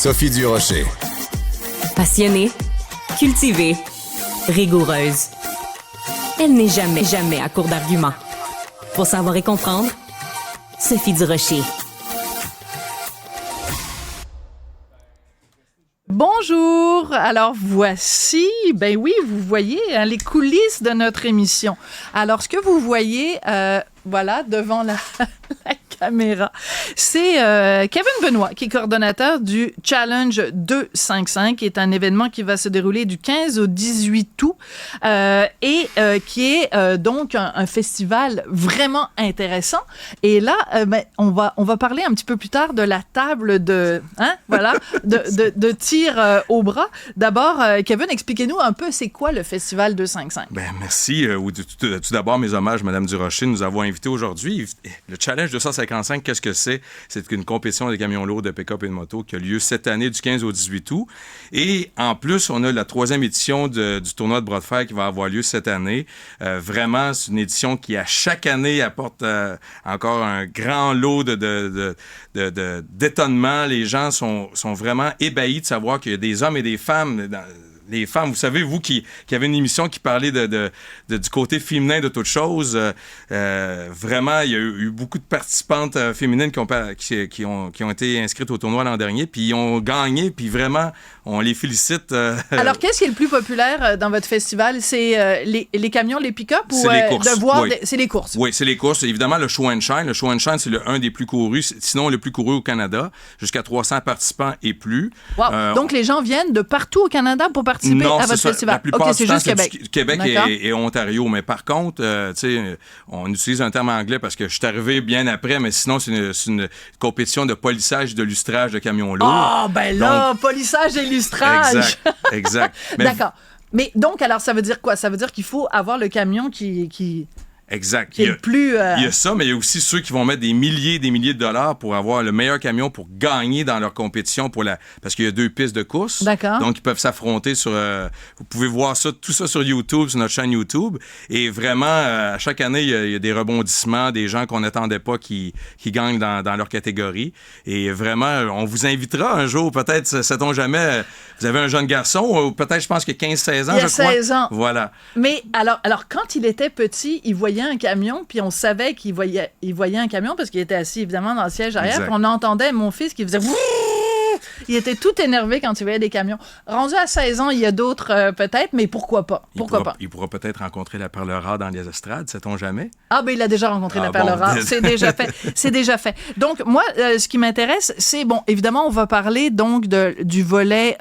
Sophie Durocher. Passionnée, cultivée, rigoureuse. Elle n'est jamais à court d'arguments. Pour savoir et comprendre, Sophie Durocher. Bonjour, alors voici, ben oui, vous voyez les coulisses de notre émission. Alors ce que vous voyez, voilà, devant la caméra, c'est Kevin Benoît, qui est coordonnateur du Challenge 255, qui est un événement qui va se dérouler du 15 au 18 août et qui est donc un festival vraiment intéressant. Et là, ben, on va parler un petit peu plus tard de la table de tir au bras. D'abord, Kevin, expliquez-nous un peu c'est quoi le festival 255. Ben merci. Tout d'abord, mes hommages, Mme Durocher, nous avons invité aujourd'hui. Le Challenge 255, qu'est-ce que c'est? C'est une compétition des camions lourds de pick-up et de moto qui a lieu cette année du 15 au 18 août. Et en plus, on a la 3e édition du tournoi de bras de fer qui va avoir lieu cette année. Vraiment, c'est une édition qui, à chaque année, apporte encore un grand lot d'étonnement. Les gens sont vraiment ébahis de savoir qu'il y a des hommes et des femmes... Les femmes, vous savez, vous qui avez une émission qui parlait du côté féminin de toute chose, vraiment, il y a eu beaucoup de participantes féminines qui ont été inscrites au tournoi l'an dernier, puis ils ont gagné, puis vraiment, on les félicite. Alors, qu'est-ce qui est le plus populaire dans votre festival? C'est les camions, les pick-up ou les courses, de voir oui. C'est les courses? Oui, c'est les courses. Évidemment, le Show and Shine. Le Show and Shine, c'est un des plus courus, sinon le plus couru au Canada, jusqu'à 300 participants et plus. Wow. Donc, les gens viennent de partout au Canada pour participer à votre festival? La plupart OK, c'est juste du Québec et Ontario. Mais par contre, on utilise un terme anglais parce que je suis arrivé bien après, mais sinon, c'est une compétition de polissage et de lustrage de camions lourds. Ah, ben là, polissage et lustrage! Exact. D'accord. Mais donc, alors, ça veut dire quoi? Ça veut dire qu'il faut avoir le camion qui... Exact. Il y a ça, mais il y a aussi ceux qui vont mettre des milliers de dollars pour avoir le meilleur camion pour gagner dans leur compétition parce qu'il y a 2 pistes de course. D'accord. Donc, ils peuvent s'affronter sur... vous pouvez voir tout ça sur YouTube, sur notre chaîne YouTube. Et vraiment, à chaque année, il y a des rebondissements, des gens qu'on n'attendait pas qui gagnent dans leur catégorie. Et vraiment, on vous invitera un jour, peut-être, sait-on jamais, vous avez un jeune garçon, ou peut-être, je pense qu'il y a 15-16 ans, il y a 16 ans. Voilà. Mais alors, quand il était petit, il voyait un camion, puis on savait qu'il voyait un camion parce qu'il était assis évidemment dans le siège arrière, puis on entendait mon fils qui faisait... Il était tout énervé quand il voyait des camions. Rendu à 16 ans, il y a d'autres peut-être, mais pourquoi pas? Il pourra peut-être rencontrer la perle rare dans les estrades, sait-on jamais? Ah, ben il a déjà rencontré la perle rare. C'est déjà fait. C'est déjà fait. Donc, moi, ce qui m'intéresse, c'est, bon, évidemment, on va parler donc du volet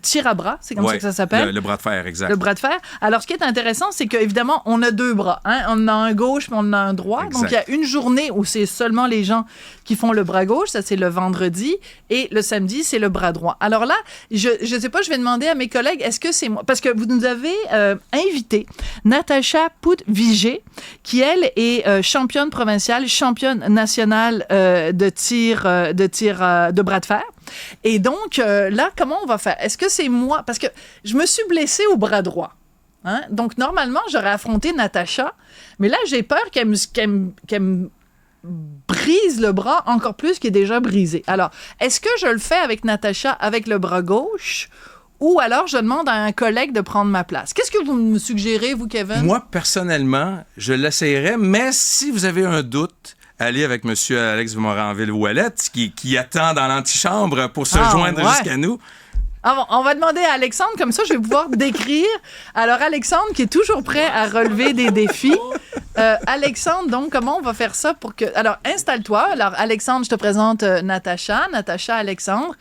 tir à bras. C'est comme ça que ça s'appelle? Le bras de fer, exact. Le bras de fer. Alors, ce qui est intéressant, c'est qu'évidemment, on a 2 bras. Hein? On en a un gauche, mais on en a un droit. Exact. Donc, il y a une journée où c'est seulement les gens qui font le bras gauche. Ça, c'est le vendredi. Et le samedi, c'est le bras droit. Alors là, je sais pas, je vais demander à mes collègues, est-ce que c'est moi? Parce que vous nous avez invité Natacha Pout-Vigé, qui, elle, est championne provinciale, championne nationale de tir de bras de fer. Et donc, là, comment on va faire? Est-ce que c'est moi? Parce que je me suis blessée au bras droit. Hein? Donc, normalement, j'aurais affronté Natacha, mais là, j'ai peur qu'elle me brise le bras encore plus qu'il est déjà brisé. Alors, est-ce que je le fais avec Natacha avec le bras gauche ou alors je demande à un collègue de prendre ma place? Qu'est-ce que vous me suggérez, vous, Kevin? Moi, personnellement, je l'essayerais, mais si vous avez un doute, allez avec M. Alex Moranville-Ouellette qui attend dans l'antichambre pour se joindre jusqu'à nous. Alors, on va demander à Alexandre, comme ça, je vais pouvoir décrire. Alors, Alexandre, qui est toujours prêt à relever des défis. Alexandre, donc, comment on va faire ça pour que... Alors, installe-toi. Alors, Alexandre, je te présente Natacha, Alexandre.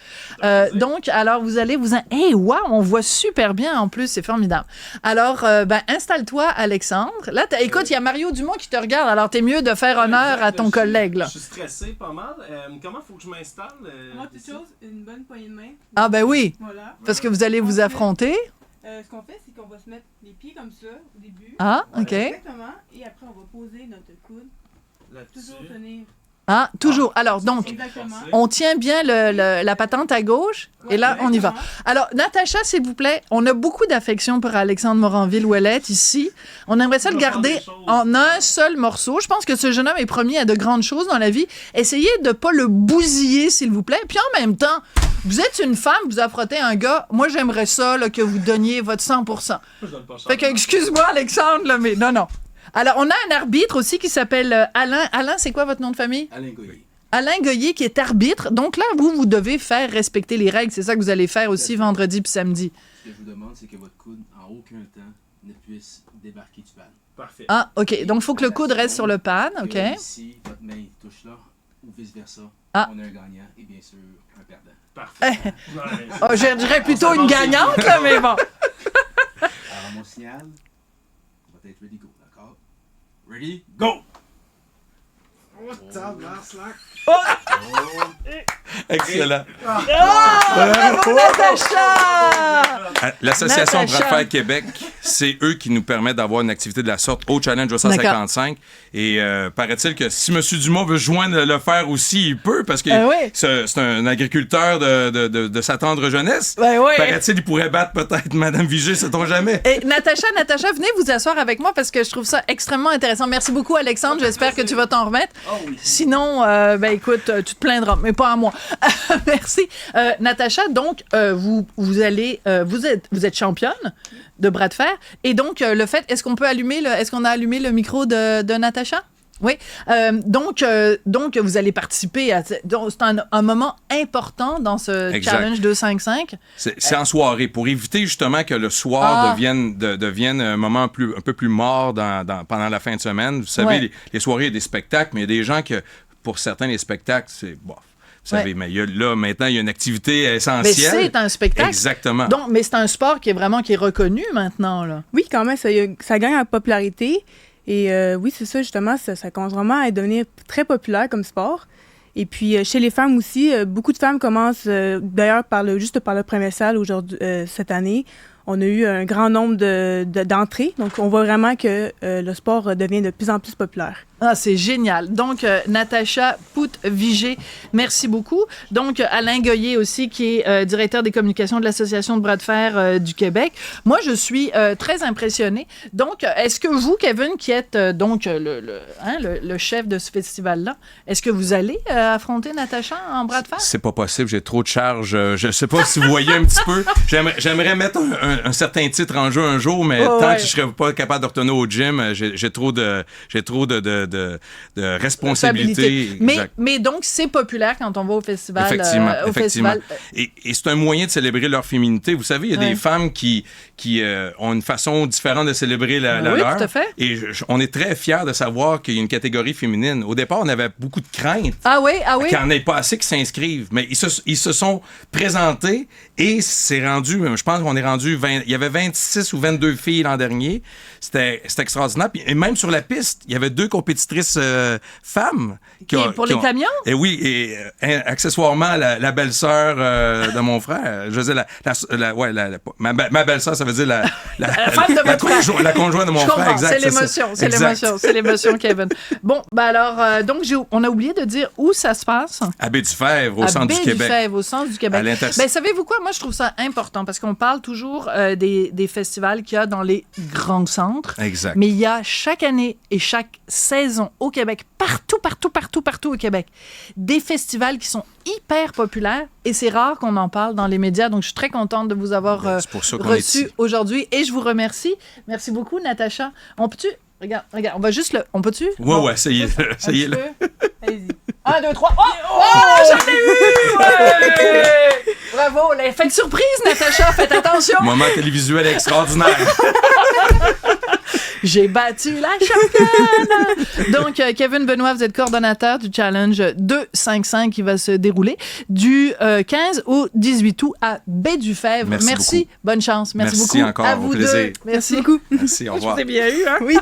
Donc, alors, vous allez vous... Hey, wow, on voit super bien, en plus, c'est formidable. Alors, installe-toi, Alexandre. Là, écoute, il y a Mario Dumont qui te regarde, alors t'es mieux de faire honneur à ton collègue, là. Je suis stressé pas mal. Comment faut que je m'installe? Moi, toute chose, une bonne poignée de main. Ah, ben oui. Voilà. Parce que vous allez vous affronter. Ce qu'on fait, c'est qu'on va se mettre les pieds comme ça au début. Ah, OK. Exactement. Et après, on va poser notre coude. Là-dessus. Toujours tenir. Ah, toujours. Alors, donc, Exactement. on tient bien la patente à gauche et là, on y va. Alors, Natacha, s'il vous plaît, on a beaucoup d'affection pour Alexandre Moranville-Ouellette ici. On aimerait ça le garder en un seul morceau. Je pense que ce jeune homme est promis à de grandes choses dans la vie. Essayez de pas le bousiller, s'il vous plaît. Puis en même temps, vous êtes une femme, vous affrontez un gars. Moi, j'aimerais ça là, que vous donniez votre 100%. Je donne pas cher. Fait que, excuse-moi, Alexandre, là, mais non. Alors, on a un arbitre aussi qui s'appelle Alain. Alain, c'est quoi votre nom de famille? Alain Goyer. Alain Goyer qui est arbitre. Donc là, vous devez faire respecter les règles. C'est ça que vous allez faire aussi vendredi puis samedi. Ce que je vous demande, c'est que votre coude, en aucun temps, ne puisse débarquer du pan. Parfait. Ah, OK. Donc, il faut que le coude reste sur le pan. OK. Si votre main touche là, ou vice-versa, Ah. on a un gagnant et bien sûr un perdant. Parfait. Ouais, Oh, je dirais plutôt une gagnante, là, mais bon. Alors, mon signal va être ready go, d'accord? Ready, go! Oh, tabarnak, slack. Excellent. Bravo, Natacha! L'Association Natacha. Bras de fer Québec, c'est eux qui nous permettent d'avoir une activité de la sorte au Challenge 155. Et paraît-il que si M. Dumont veut joindre le faire aussi, il peut, parce que oui. c'est un agriculteur de sa tendre jeunesse. Ben oui. Paraît-il, il pourrait battre peut-être Mme Vigée, sait-on jamais. Et Natacha, venez vous asseoir avec moi parce que je trouve ça extrêmement intéressant. Merci beaucoup, Alexandre. J'espère que tu vas t'en remettre. Sinon, ben écoute, tu te plaindras, mais pas à moi. Merci. Natacha, donc, vous êtes championne de bras de fer. Et donc, est-ce qu'on a allumé le micro de Natacha? Oui. Donc, vous allez participer à... Donc, c'est un moment important dans ce Exact. Challenge 255. C'est en soirée, pour éviter justement que le soir devienne un moment un peu plus mort pendant la fin de semaine. Vous savez, Ouais. les soirées, il y a des spectacles, mais il y a des gens que, pour certains, les spectacles, c'est... Bon, vous savez, mais maintenant, il y a une activité Mais essentielle. c'est un spectacle. Exactement. Donc, mais c'est un sport qui est reconnu maintenant, là. Oui, quand même, ça gagne en popularité. Et oui, c'est ça, justement, ça commence vraiment à devenir très populaire comme sport. Et puis, chez les femmes aussi, beaucoup de femmes commencent, d'ailleurs, juste par le premier salle aujourd'hui, cette année, on a eu un grand nombre d'entrées. Donc, on voit vraiment que le sport devient de plus en plus populaire. Ah, c'est génial. Donc, Natacha Poutre-Vigée, merci beaucoup. Donc, Alain Goyer aussi, qui est directeur des communications de l'Association de bras de fer du Québec. Moi, je suis très impressionnée. Donc, est-ce que vous, Kevin, qui êtes donc le chef de ce festival-là, est-ce que vous allez affronter Natacha en bras de fer? C'est pas possible, j'ai trop de charges. Je sais pas si vous voyez un petit peu. J'aimerais mettre un certain titre en jeu un jour, mais tant que je serais pas capable de retourner au gym, j'ai trop de responsabilités. Mais donc, c'est populaire quand on va au festival. Effectivement. Festival. Et c'est un moyen de célébrer leur féminité. Vous savez, il y a des femmes qui ont une façon différente de célébrer la oui, leur. tout à fait. Et on est très fiers de savoir qu'il y a une catégorie féminine. Au départ, on avait beaucoup de craintes. Ah oui? Qu'il n'y en ait pas assez qui s'inscrivent. Mais ils se sont présentés et c'est rendu, je pense qu'on est rendu, il y avait 26 ou 22 filles l'an dernier. C'était extraordinaire. Et même sur la piste, il y avait 2 compétitrices femmes. Pour les camions? Et oui, et accessoirement, la belle-sœur de mon frère. Je veux dire, ma belle-sœur, ça veut dire la conjointe de mon frère. Exact, c'est l'émotion, Kevin. Bon, ben alors, donc, on a oublié de dire où ça se passe. À Baie-du-Fèvre, au centre du Québec. Baie-du-Fèvre, au centre du Québec. Ben, savez-vous quoi? Moi, je trouve ça important parce qu'on parle toujours des festivals qu'il y a dans les grands centres. Exact. Mais il y a chaque année et chaque saison au Québec, partout au Québec, des festivals qui sont hyper populaires et c'est rare qu'on en parle dans les médias. Donc, je suis très contente de vous avoir reçu aujourd'hui et je vous remercie. Merci beaucoup, Natacha. On peut-tu... Regarde, on va juste le... On peut-tu? Ouais, ça y est. Allez-y. 1, 2, 3. Oh, j'en ai eu! Ouais! Bravo! L'effet de surprise, Natacha, faites attention! Moment télévisuel extraordinaire. J'ai battu la championne! Donc, Kevin Benoît, vous êtes coordonnateur du Challenge 255 qui va se dérouler du 15 au 18 août à Baie-du-Fèvre. Merci. Bonne chance. Merci beaucoup. Encore. À vous plaisir. deux. Merci beaucoup. Merci, au revoir. Je vous ai bien eu, hein? Oui.